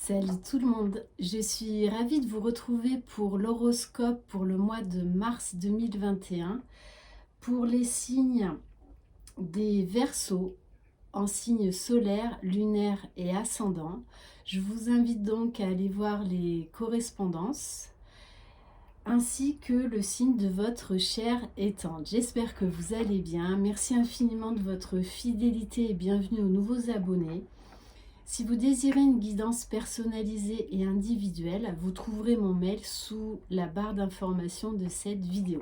Salut tout le monde, je suis ravie de vous retrouver pour l'horoscope pour le mois de mars 2021 pour les signes des Verseaux en signes solaires, lunaires et ascendants. Je vous invite donc à aller voir les correspondances ainsi que le signe de votre chère étante. J'espère que vous allez bien. Merci infiniment de votre fidélité et bienvenue aux nouveaux abonnés. Si vous désirez une guidance personnalisée et individuelle, vous trouverez mon mail sous la barre d'information de cette vidéo.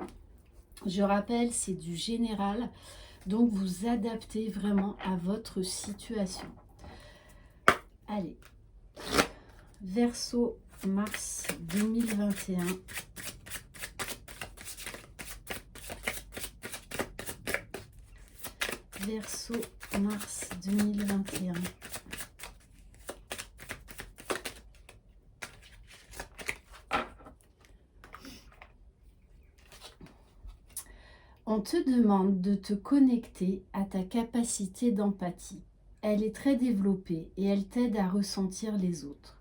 Je rappelle, c'est du général, donc vous adaptez vraiment à votre situation. Allez, Verseau, mars 2021. Verseau, mars 2021. On te demande de te connecter à ta capacité d'empathie. Elle est très développée et elle t'aide à ressentir les autres.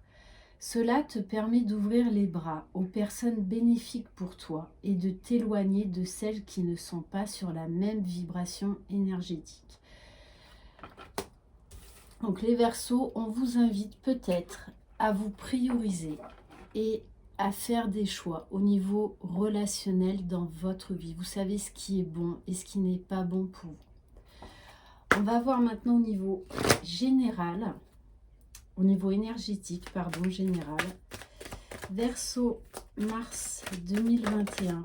Cela te permet d'ouvrir les bras aux personnes bénéfiques pour toi et de t'éloigner de celles qui ne sont pas sur la même vibration énergétique. Donc les Verseaux, on vous invite peut-être à vous prioriser et à faire des choix au niveau relationnel dans votre vie. Vous savez ce qui est bon et ce qui n'est pas bon pour vous. On va voir maintenant au niveau général, au niveau énergétique, pardon, général. Verseau, mars 2021.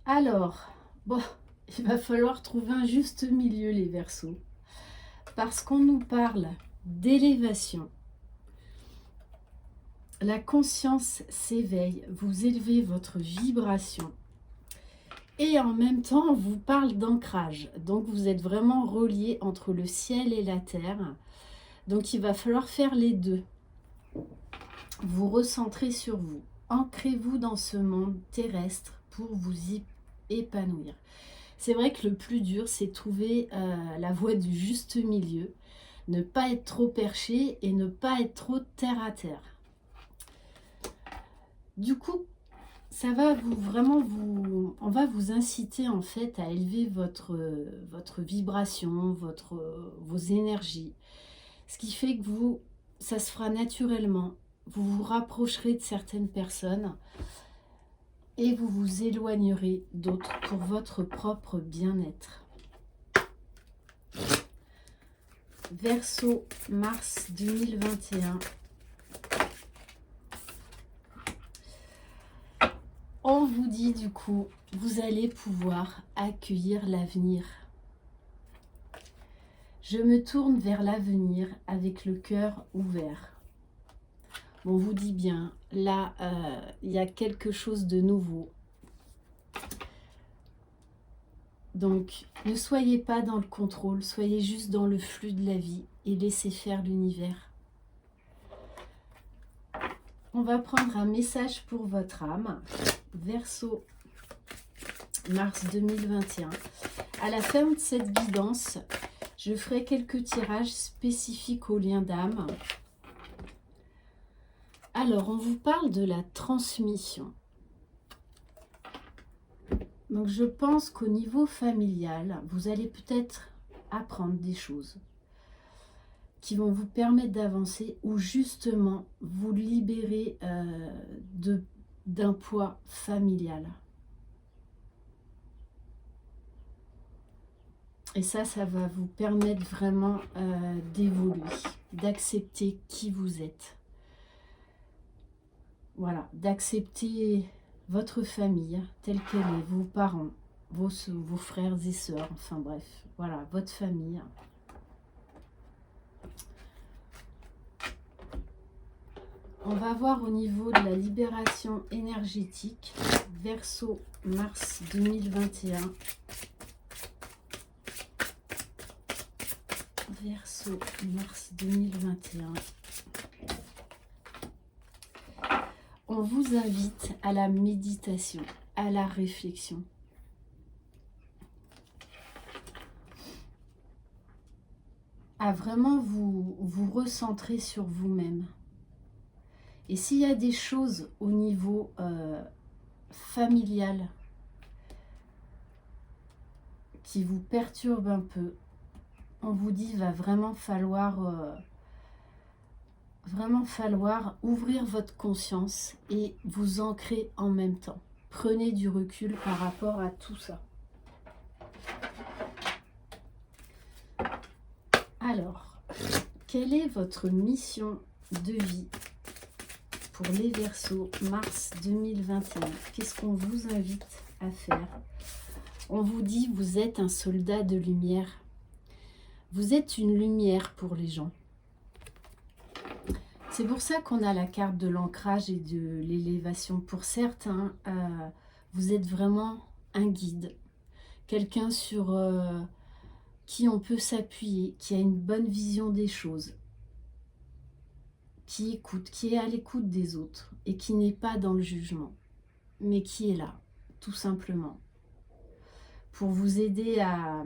Alors, bon, il va falloir trouver un juste milieu, les Verseaux, parce qu'on nous parle d'élévation. La conscience s'éveille, vous élevez votre vibration. Et en même temps, on vous parle d'ancrage. Donc, vous êtes vraiment relié entre le ciel et la terre. Donc, il va falloir faire les deux. Vous recentrez sur vous. Ancrez-vous dans ce monde terrestre pour vous y épanouir. C'est vrai que le plus dur, c'est trouver la voie du juste milieu. Ne pas être trop perché et ne pas être trop terre à terre. Du coup, ça va on va vous inciter en fait à élever votre vibration, vos énergies. Ce qui fait que ça se fera naturellement. Vous vous rapprocherez de certaines personnes et vous vous éloignerez d'autres pour votre propre bien-être. Verseau, mars 2021. On vous dit du coup, vous allez pouvoir accueillir l'avenir. Je me tourne vers l'avenir avec le cœur ouvert. On vous dit bien, là, il y a quelque chose de nouveau. Donc, ne soyez pas dans le contrôle, soyez juste dans le flux de la vie et laissez faire l'univers. On va prendre un message pour votre âme. Verseau, mars 2021. À la fin de cette guidance, je ferai quelques tirages spécifiques aux liens d'âme. Alors, on vous parle de la transmission. Donc, je pense qu'au niveau familial, vous allez peut-être apprendre des choses qui vont vous permettre d'avancer ou justement vous libérer d'un poids familial. Et ça va vous permettre vraiment d'évoluer, d'accepter qui vous êtes. Voilà, d'accepter votre famille telle qu'elle est, vos parents, vos frères et sœurs, enfin bref, voilà, votre famille. On va voir au niveau de la libération énergétique, Verseau, mars 2021. Verseau, mars 2021. On vous invite à la méditation, à la réflexion. à vraiment vous recentrer sur vous-même. Et s'il y a des choses au niveau familial qui vous perturbent un peu, on vous dit qu'il va vraiment falloir ouvrir votre conscience et vous ancrer en même temps. Prenez du recul par rapport à tout ça. Alors, quelle est votre mission de vie pour les Verseaux, mars 2021? Qu'est-ce qu'on vous invite à faire? On vous dit, vous êtes un soldat de lumière. Vous êtes une lumière pour les gens. C'est pour ça qu'on a la carte de l'ancrage et de l'élévation. Pour certains, vous êtes vraiment un guide. Quelqu'un sur qui on peut s'appuyer, qui a une bonne vision des choses, qui écoute, qui est à l'écoute des autres et qui n'est pas dans le jugement, mais qui est là, tout simplement, pour vous aider à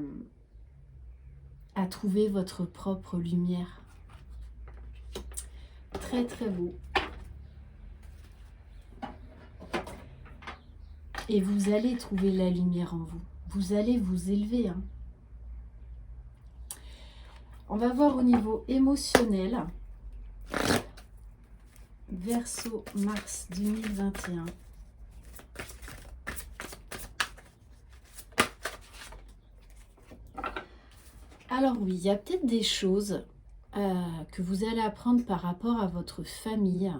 trouver votre propre lumière. Très très beau. Et vous allez trouver la lumière en vous. Vous allez vous élever. On va voir au niveau émotionnel. Verseau, mars 2021. Alors oui, il y a peut-être des choses que vous allez apprendre par rapport à votre famille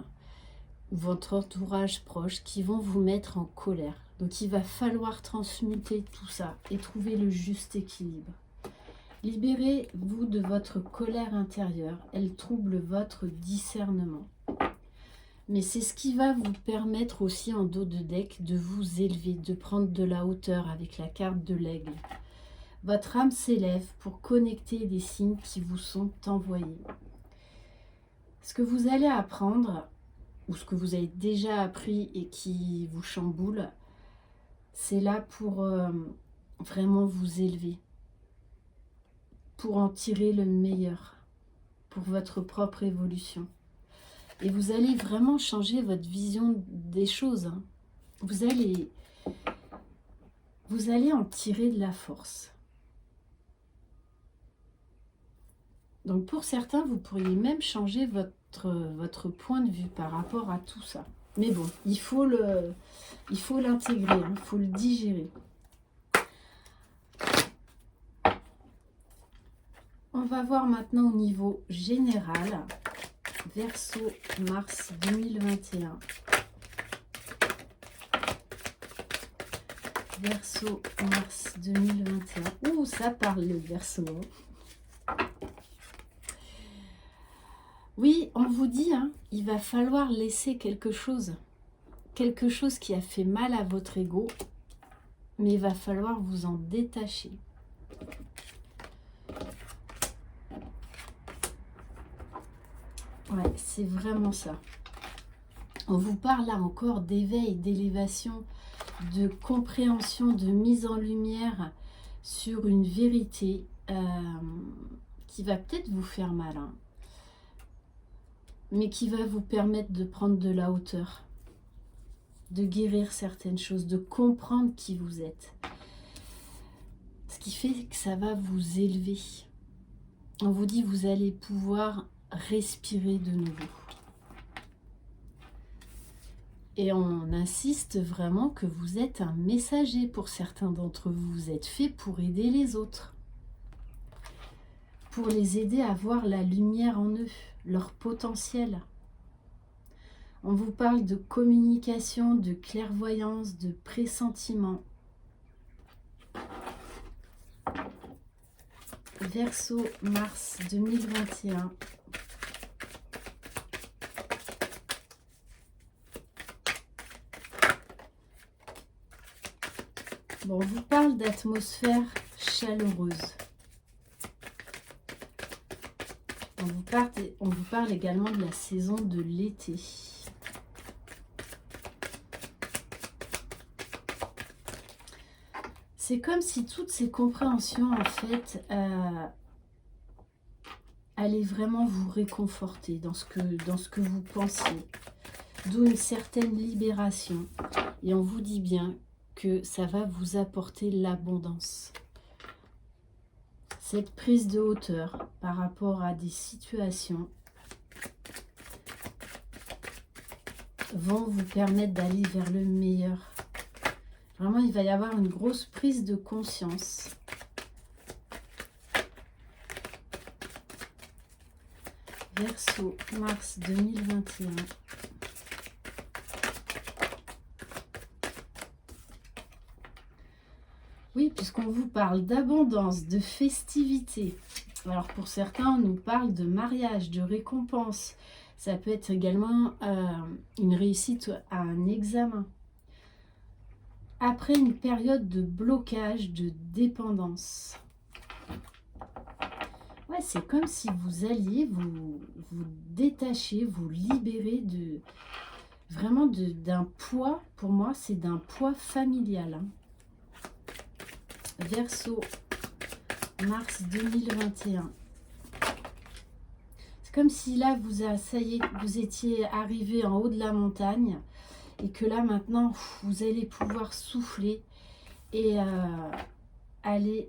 ou votre entourage proche qui vont vous mettre en colère. Donc il va falloir transmuter tout ça et trouver le juste équilibre. Libérez-vous de votre colère intérieure, elle trouble votre discernement. Mais c'est ce qui va vous permettre aussi en dos de deck de vous élever, de prendre de la hauteur avec la carte de l'aigle. Votre âme s'élève pour connecter des signes qui vous sont envoyés. Ce que vous allez apprendre, ou ce que vous avez déjà appris et qui vous chamboule, c'est là pour vraiment vous élever, pour en tirer le meilleur, pour votre propre évolution. Et vous allez vraiment changer votre vision des choses. Vous allez en tirer de la force. Donc pour certains, vous pourriez même changer votre point de vue par rapport à tout ça. Mais bon, il faut l'intégrer, il faut le digérer. On va voir maintenant au niveau général, Verseau, mars 2021. Verseau, mars 2021. Ouh, ça parle le Verseau. Oui, on vous dit, il va falloir laisser quelque chose qui a fait mal à votre ego, mais il va falloir vous en détacher. Ouais, c'est vraiment ça. On vous parle là encore d'éveil, d'élévation, de compréhension, de mise en lumière sur une vérité qui va peut-être vous faire mal, mais qui va vous permettre de prendre de la hauteur, de guérir certaines choses, de comprendre qui vous êtes. Ce qui fait que ça va vous élever. On vous dit, vous allez pouvoir respirer de nouveau. Et on insiste vraiment que vous êtes un messager pour certains d'entre vous. Vous êtes fait pour aider les autres, pour les aider à voir la lumière en eux, leur potentiel. On vous parle de communication, de clairvoyance, de pressentiment. Verseau, mars 2021. Bon, on vous parle d'atmosphère chaleureuse. On vous parle également de la saison de l'été. C'est comme si toutes ces compréhensions, en fait, allez vraiment vous réconforter dans ce que vous pensez. D'où une certaine libération. Et on vous dit bien que ça va vous apporter l'abondance. Cette prise de hauteur par rapport à des situations vont vous permettre d'aller vers le meilleur. Vraiment, il va y avoir une grosse prise de conscience. Verseau, mars 2021. Oui, puisqu'on vous parle d'abondance, de festivité. Alors pour certains, on nous parle de mariage, de récompense. Ça peut être également une réussite à un examen. Après une période de blocage, de dépendance. Ouais, c'est comme si vous alliez vous détacher, vous libérer de vraiment d'un poids. Pour moi, c'est d'un poids familial. Hein. Verseau, mars 2021. C'est comme si là, ça y est, vous étiez arrivé en haut de la montagne et que là, maintenant, vous allez pouvoir souffler et aller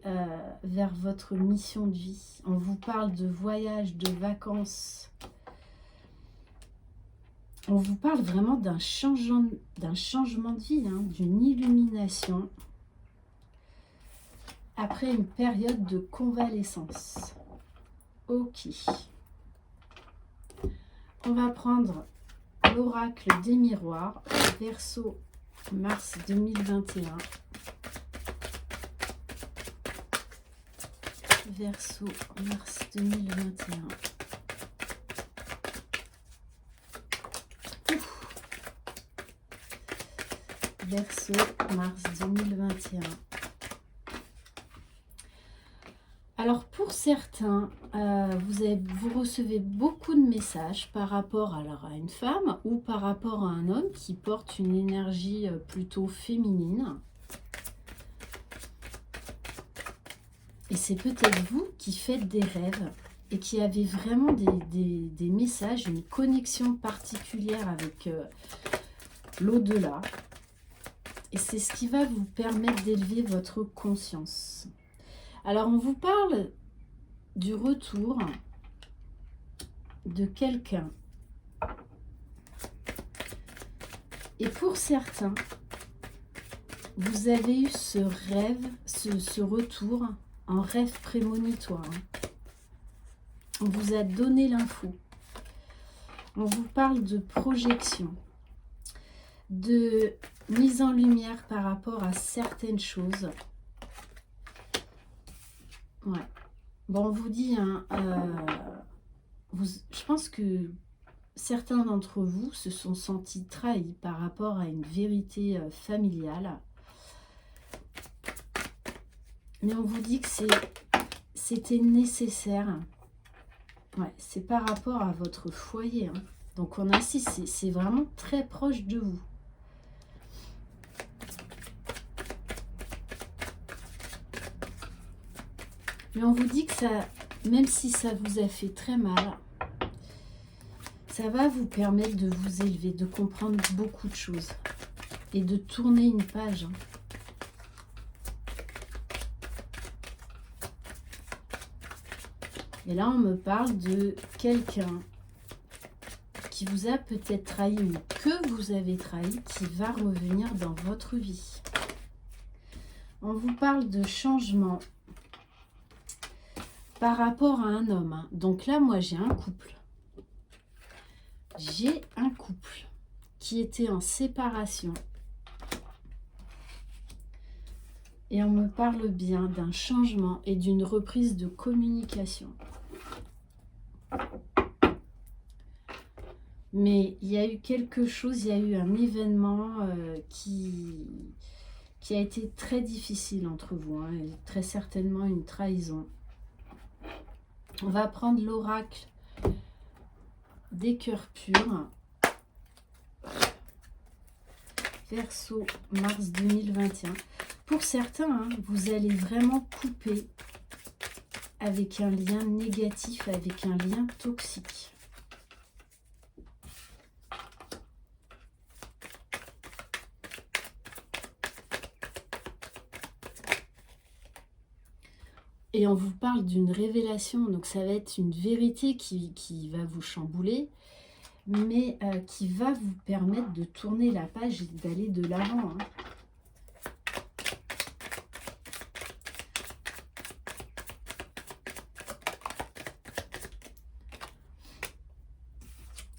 vers votre mission de vie. On vous parle de voyage, de vacances. On vous parle vraiment d'un changement de vie, hein, d'une illumination après une période de convalescence. Ok. On va prendre l'oracle des miroirs, Verseau, mars 2021. Verseau, mars 2021. Verseau, mars 2021. Alors pour certains, vous recevez beaucoup de messages par rapport à une femme ou par rapport à un homme qui porte une énergie plutôt féminine. Et c'est peut-être vous qui faites des rêves et qui avez vraiment des messages, une connexion particulière avec l'au-delà. Et c'est ce qui va vous permettre d'élever votre conscience. Alors, on vous parle du retour de quelqu'un. Et pour certains, vous avez eu ce rêve, ce retour en rêve prémonitoire. On vous a donné l'info. On vous parle de projection, de mise en lumière par rapport à certaines choses. Ouais. Bon, on vous dit, hein, je pense que certains d'entre vous se sont sentis trahis par rapport à une vérité familiale. Mais on vous dit que c'était nécessaire. Ouais, c'est par rapport à votre foyer. Hein. Donc on insiste, c'est vraiment très proche de vous. Mais on vous dit que ça, même si ça vous a fait très mal, ça va vous permettre de vous élever, de comprendre beaucoup de choses et de tourner une page. Hein. Et là, on me parle de quelqu'un qui vous a peut-être trahi ou que vous avez trahi, qui va revenir dans votre vie. On vous parle de changement par rapport à un homme. Hein. Donc là, moi, j'ai un couple. J'ai un couple qui était en séparation. Et on me parle bien d'un changement et d'une reprise de communication. Mais il y a eu quelque chose, il y a eu un événement qui a été très difficile entre vous. Hein, et très certainement une trahison. On va prendre l'oracle des cœurs purs. Verseau, mars 2021. Pour certains, hein, vous allez vraiment couper avec un lien négatif, avec un lien toxique. Et on vous parle d'une révélation, donc ça va être une vérité qui va vous chambouler, mais qui va vous permettre de tourner la page et d'aller de l'avant.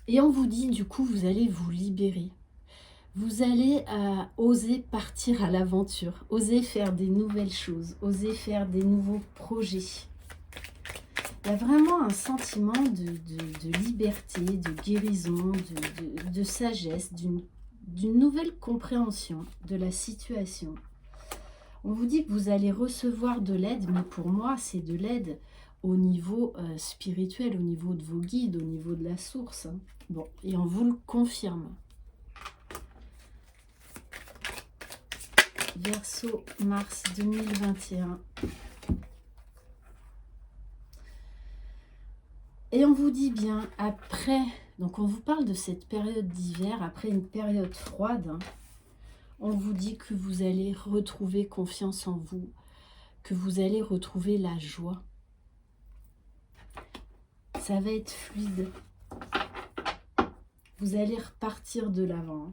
Et on vous dit, du coup, vous allez vous libérer. Vous allez oser partir à l'aventure, oser faire des nouvelles choses, oser faire des nouveaux projets. Il y a vraiment un sentiment de liberté, de guérison, de sagesse, d'une nouvelle compréhension de la situation. On vous dit que vous allez recevoir de l'aide, mais pour moi, c'est de l'aide au niveau spirituel, au niveau de vos guides, au niveau de la source. Bon, et on vous le confirme. Verseau, mars 2021. Et on vous dit bien, après, donc on vous parle de cette période d'hiver, après une période froide, on vous dit que vous allez retrouver confiance en vous, que vous allez retrouver la joie. Ça va être fluide. Vous allez repartir de l'avant.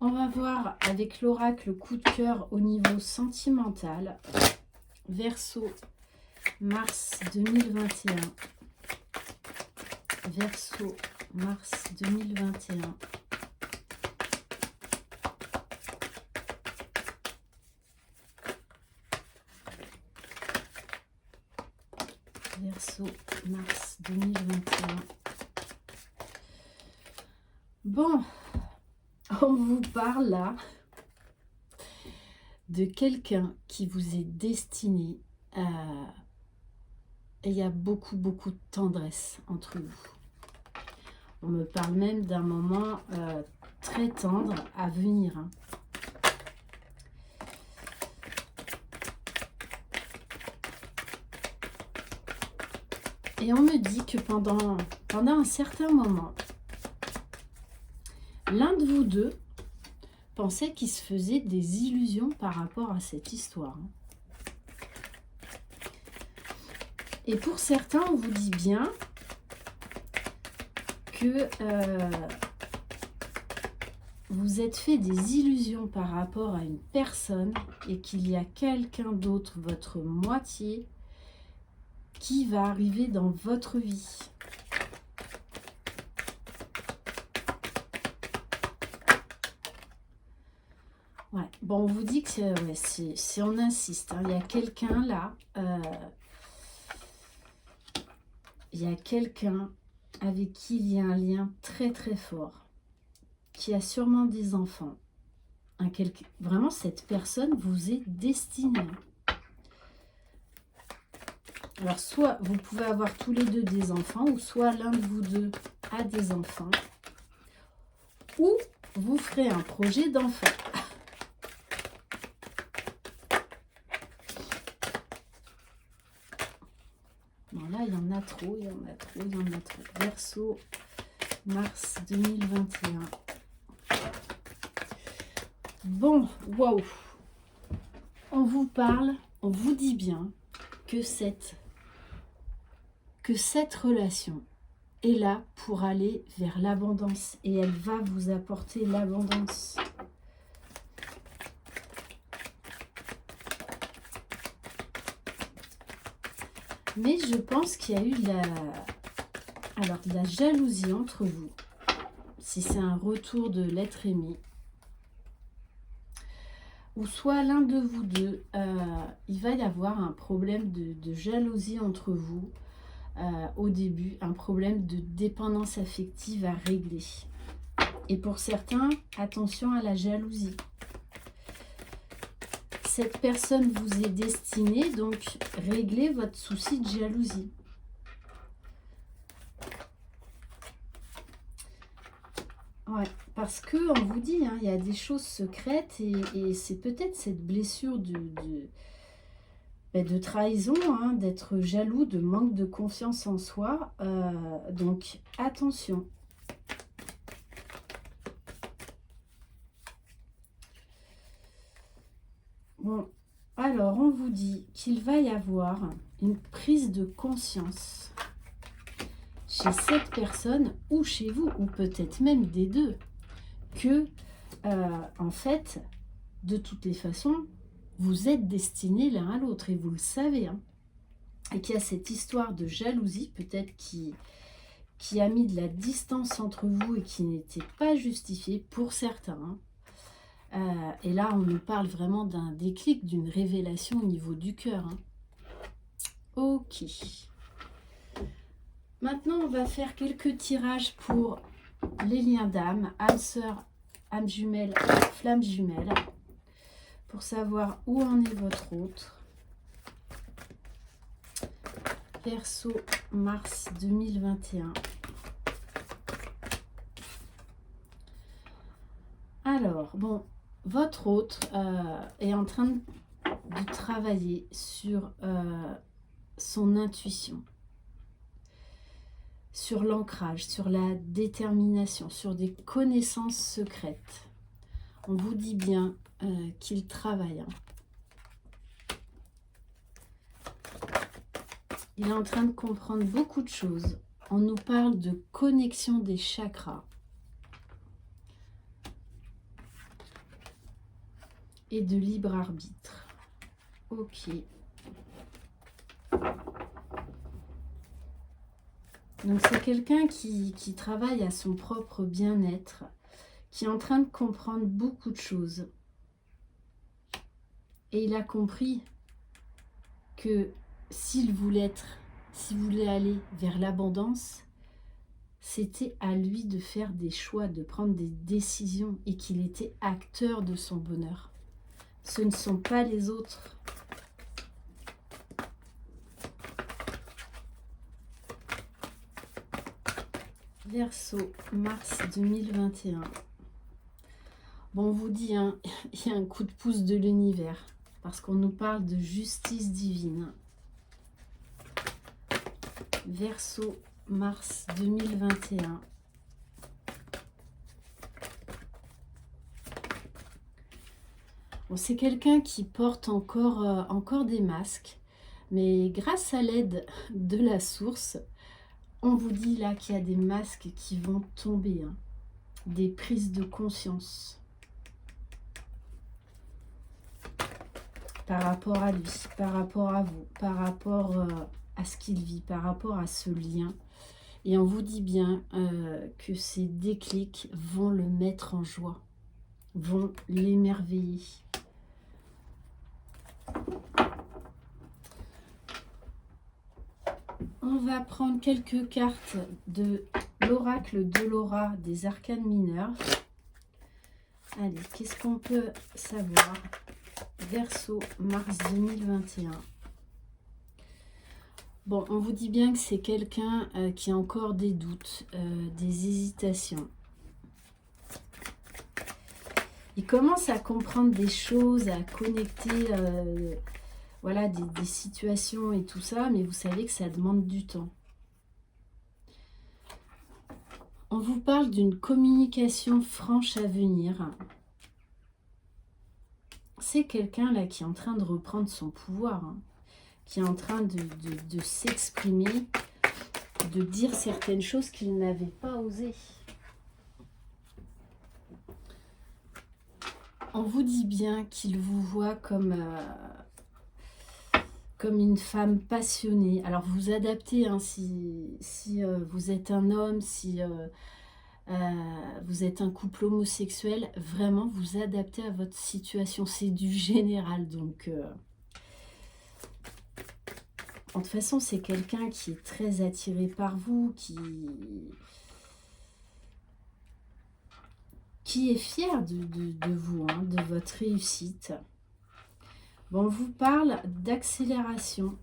On va voir avec l'oracle coup de cœur au niveau sentimental. Verseau, mars 2021. Verseau, mars 2021. Verseau, mars 2021. Bon, on vous parle là de quelqu'un qui vous est destiné à... Et il y a beaucoup de tendresse entre vous. On me parle même d'un moment très tendre à venir. Et on me dit que pendant un certain moment, l'un de vous deux pensait qu'il se faisait des illusions par rapport à cette histoire. Et pour certains, on vous dit bien que vous êtes fait des illusions par rapport à une personne et qu'il y a quelqu'un d'autre, votre moitié, qui va arriver dans votre vie. Ouais. Bon, on vous dit que c'est on insiste, hein. Il y a quelqu'un là, il y a quelqu'un avec qui il y a un lien très fort, qui a sûrement des enfants. Vraiment, cette personne vous est destinée. Alors, soit vous pouvez avoir tous les deux des enfants, ou soit l'un de vous deux a des enfants, ou vous ferez un projet d'enfant. Bon, là, il y en a trop, il y en a trop, il y en a trop. Verseau, mars 2021. Bon, waouh. On vous parle, on vous dit bien que cette relation est là pour aller vers l'abondance. Et elle va vous apporter l'abondance. Mais je pense qu'il y a eu de la jalousie entre vous. Si c'est un retour de l'être aimé. Ou soit l'un de vous deux, il va y avoir un problème de jalousie entre vous au début. Un problème de dépendance affective à régler. Et pour certains, attention à la jalousie. Cette personne vous est destinée, donc réglez votre souci de jalousie. Ouais, parce que on vous dit, hein, il y a des choses secrètes et c'est peut-être cette blessure de trahison, hein, d'être jaloux, de manque de confiance en soi. Donc, attention. Bon, alors, on vous dit qu'il va y avoir une prise de conscience chez cette personne ou chez vous, ou peut-être même des deux, que, en fait, de toutes les façons, vous êtes destinés l'un à l'autre et vous le savez. Hein, et qu'il y a cette histoire de jalousie, peut-être qui a mis de la distance entre vous et qui n'était pas justifiée pour certains. Hein. Et là, on nous parle vraiment d'un déclic, d'une révélation au niveau du cœur. Hein. Ok. Maintenant, on va faire quelques tirages pour les liens d'âme, âme sœur, âme jumelle, flamme jumelle, pour savoir où en est votre autre. Verseau, mars 2021. Alors, bon, votre autre est en train de travailler sur son intuition, sur l'ancrage, sur la détermination, sur des connaissances secrètes. On vous dit bien qu'il travaille. Hein. Il est en train de comprendre beaucoup de choses. On nous parle de connexion des chakras et de libre arbitre. Ok. Donc c'est quelqu'un qui travaille à son propre bien-être, qui est en train de comprendre beaucoup de choses. Et il a compris que s'il voulait aller vers l'abondance, c'était à lui de faire des choix, de prendre des décisions et qu'il était acteur de son bonheur. Ce ne sont pas les autres. Verseau, mars 2021. Bon, on vous dit, hein, il y a un coup de pouce de l'univers, parce qu'on nous parle de justice divine. Verseau, mars 2021. Bon, c'est quelqu'un qui porte encore des masques, mais grâce à l'aide de la source, on vous dit là qu'il y a des masques qui vont tomber, hein, des prises de conscience par rapport à lui, par rapport à vous, par rapport à ce qu'il vit, par rapport à ce lien. Et on vous dit bien que ces déclics vont le mettre en joie, vont l'émerveiller. On va prendre quelques cartes de l'oracle de Laura des arcanes mineurs. Allez, qu'est-ce qu'on peut savoir? Verseau, mars 2021. Bon, on vous dit bien que c'est quelqu'un qui a encore des doutes, des hésitations. Il commence à comprendre des choses, à connecter voilà, des situations et tout ça, mais vous savez que ça demande du temps. On vous parle d'une communication franche à venir. C'est quelqu'un là qui est en train de reprendre son pouvoir, hein, qui est en train de s'exprimer, de dire certaines choses qu'il n'avait pas osé. On vous dit bien qu'il vous voit comme une femme passionnée. Alors vous adaptez, hein, si vous êtes un homme, si vous êtes un couple homosexuel, vraiment vous adaptez à votre situation. C'est du général, donc de toute façon c'est quelqu'un qui est très attiré par vous, qui est fier de vous, hein, de votre réussite. Bon, on vous parle d'accélération,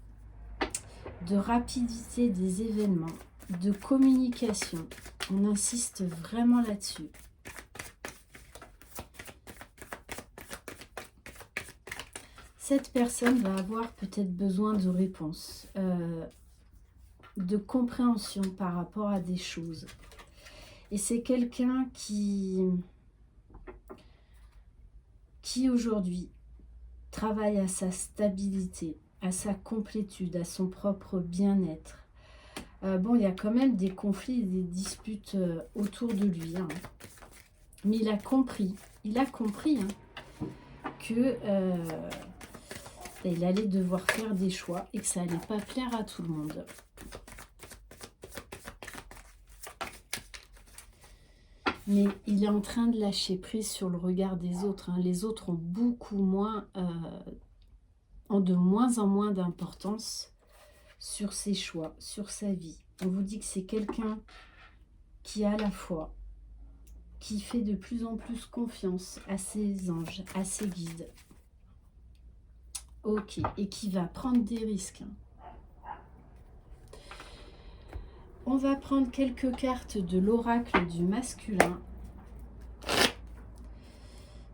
de rapidité des événements, de communication. On insiste vraiment là-dessus. cette personne va avoir peut-être besoin de réponses, de compréhension par rapport à des choses. Et c'est quelqu'un qui aujourd'hui travaille à sa stabilité, à sa complétude, à son propre bien-être. Bon, il y a quand même des conflits et des disputes autour de lui, hein. Mais il a compris hein, que il allait devoir faire des choix et que ça allait pas plaire à tout le monde. Mais il est en train de lâcher prise sur le regard des autres, hein. Les autres ont beaucoup moins, ont de moins en moins d'importance sur ses choix, sur sa vie. On vous dit que c'est quelqu'un qui a la foi, qui fait de plus en plus confiance à ses anges, à ses guides. Ok, et qui va prendre des risques. On va prendre quelques cartes de l'oracle du masculin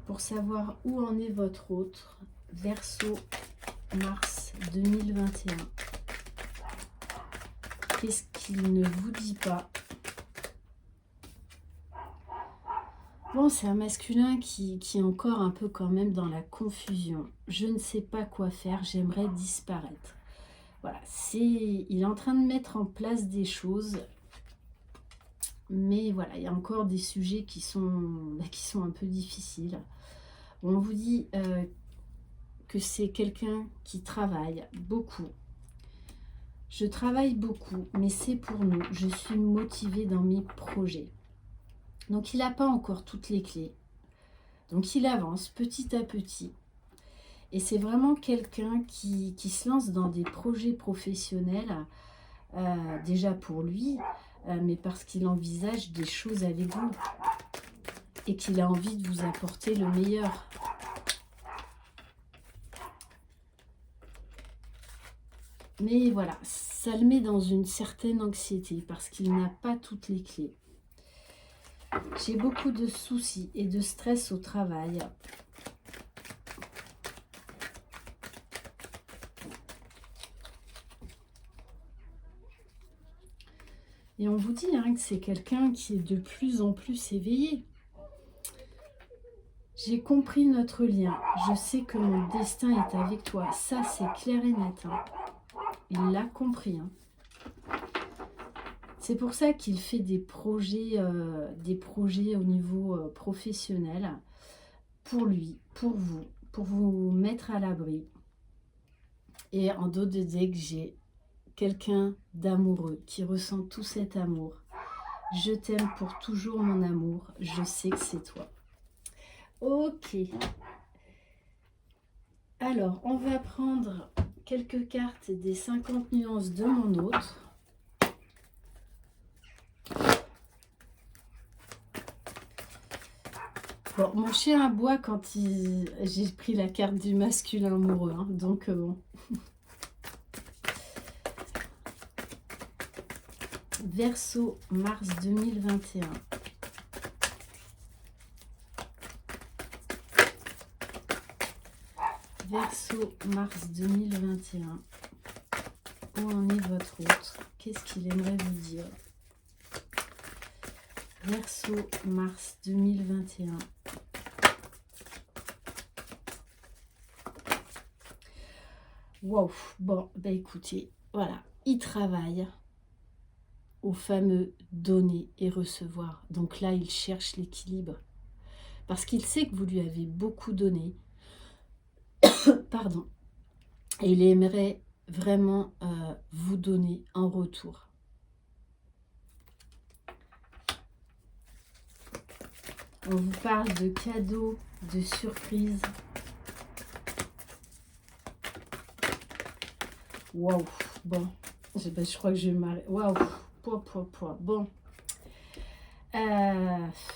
pour savoir où en est votre autre. Verseau, mars 2021. Qu'est-ce qu'il ne vous dit pas? Bon, c'est un masculin qui est encore un peu quand même dans la confusion. Je ne sais pas quoi faire, j'aimerais disparaître. Voilà, il est en train de mettre en place des choses. Mais voilà, il y a encore des sujets qui sont un peu difficiles. On vous dit que c'est quelqu'un qui travaille beaucoup. Je travaille beaucoup, mais c'est pour nous. Je suis motivée dans mes projets. Donc, il n'a pas encore toutes les clés. Donc, il avance petit à petit. Et c'est vraiment quelqu'un qui se lance dans des projets professionnels, déjà pour lui, mais parce qu'il envisage des choses avec vous. Et qu'il a envie de vous apporter le meilleur. Mais voilà, ça le met dans une certaine anxiété parce qu'il n'a pas toutes les clés. J'ai beaucoup de soucis et de stress au travail. Et on vous dit hein, que c'est quelqu'un qui est de plus en plus éveillé. J'ai compris notre lien. Je sais que mon destin est avec toi. Ça, c'est clair et net. Hein. Il l'a compris. Hein. C'est pour ça qu'il fait des projets au niveau professionnel pour lui, pour vous mettre à l'abri. Et en dos de deck, j'ai quelqu'un d'amoureux qui ressent tout cet amour. Je t'aime pour toujours, mon amour. Je sais que c'est toi. Ok. Alors, on va prendre quelques cartes des 50 nuances de mon autre. Bon, mon chien aboie quand j'ai pris la carte du masculin amoureux, hein, donc bon. Verseau, mars 2021. Verseau, mars 2021. Où en est votre autre? Qu'est-ce qu'il aimerait vous dire? Verseau, mars 2021. Wow, bon, bah écoutez, voilà, il travaille au fameux donner et recevoir. Donc là, il cherche l'équilibre. Parce qu'il sait que vous lui avez beaucoup donné. Pardon. Et il aimerait vraiment vous donner en retour. On vous parle de cadeaux, de surprises. Waouh, bon, je crois que je vais m'arrêter. Waouh, bon.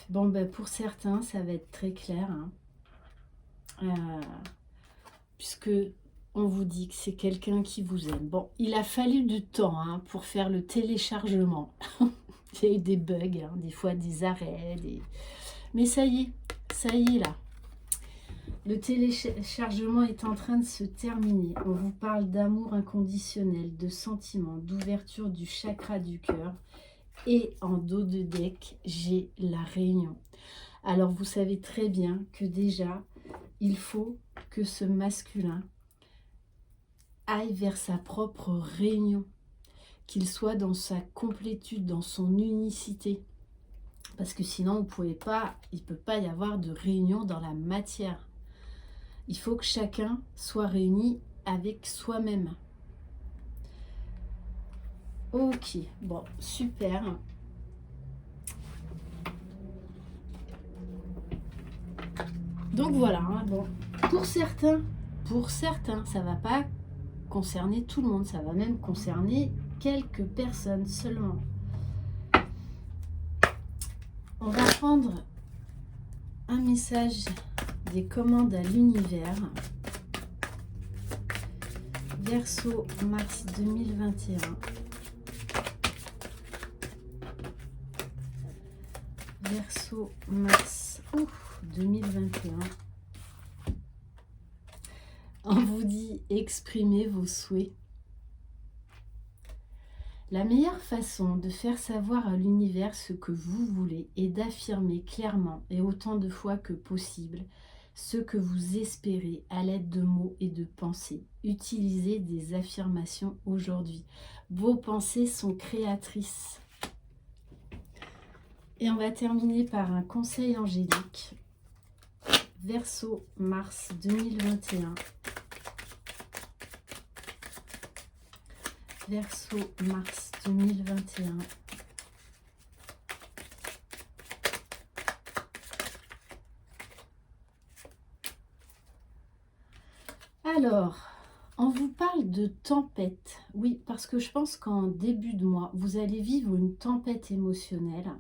Bon, ben pour certains, ça va être très clair. Hein. Puisque on vous dit que c'est quelqu'un qui vous aime. Bon, il a fallu du temps hein, pour faire le téléchargement. Il y a eu des bugs, hein, des fois des arrêts. Mais ça y est là. Le téléchargement est en train de se terminer. On vous parle d'amour inconditionnel, de sentiments, d'ouverture du chakra du cœur. Et en dos de deck, j'ai la réunion. Alors vous savez très bien que déjà, il faut que ce masculin aille vers sa propre réunion, qu'il soit dans sa complétude, dans son unicité. Parce que sinon, il ne peut pas y avoir de réunion dans la matière. Il faut que chacun soit réuni avec soi-même. Ok, bon, super. Donc voilà, hein, bon, pour certains, ça ne va pas concerner tout le monde, ça va même concerner quelques personnes seulement. On va prendre un message des commandes à l'univers. Verseau, mars 2021. Verseau, mars 2021. On vous dit exprimez vos souhaits. La meilleure façon de faire savoir à l'univers ce que vous voulez est d'affirmer clairement et autant de fois que possible ce que vous espérez à l'aide de mots et de pensées. Utilisez des affirmations aujourd'hui. Vos pensées sont créatrices. Et on va terminer par un conseil angélique. Verseau, mars 2021. Verseau, mars 2021. Alors, on vous parle de tempête. Oui, parce que je pense qu'en début de mois, vous allez vivre une tempête émotionnelle.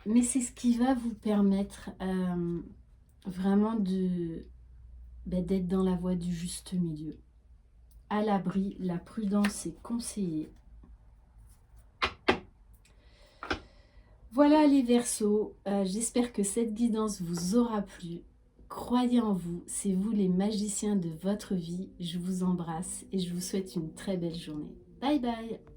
Mais c'est ce qui va vous permettre vraiment d'être dans la voie du juste milieu. À l'abri, la prudence est conseillée. Voilà les Verseaux, j'espère que cette guidance vous aura plu. Croyez en vous, c'est vous les magiciens de votre vie. Je vous embrasse et je vous souhaite une très belle journée. Bye bye.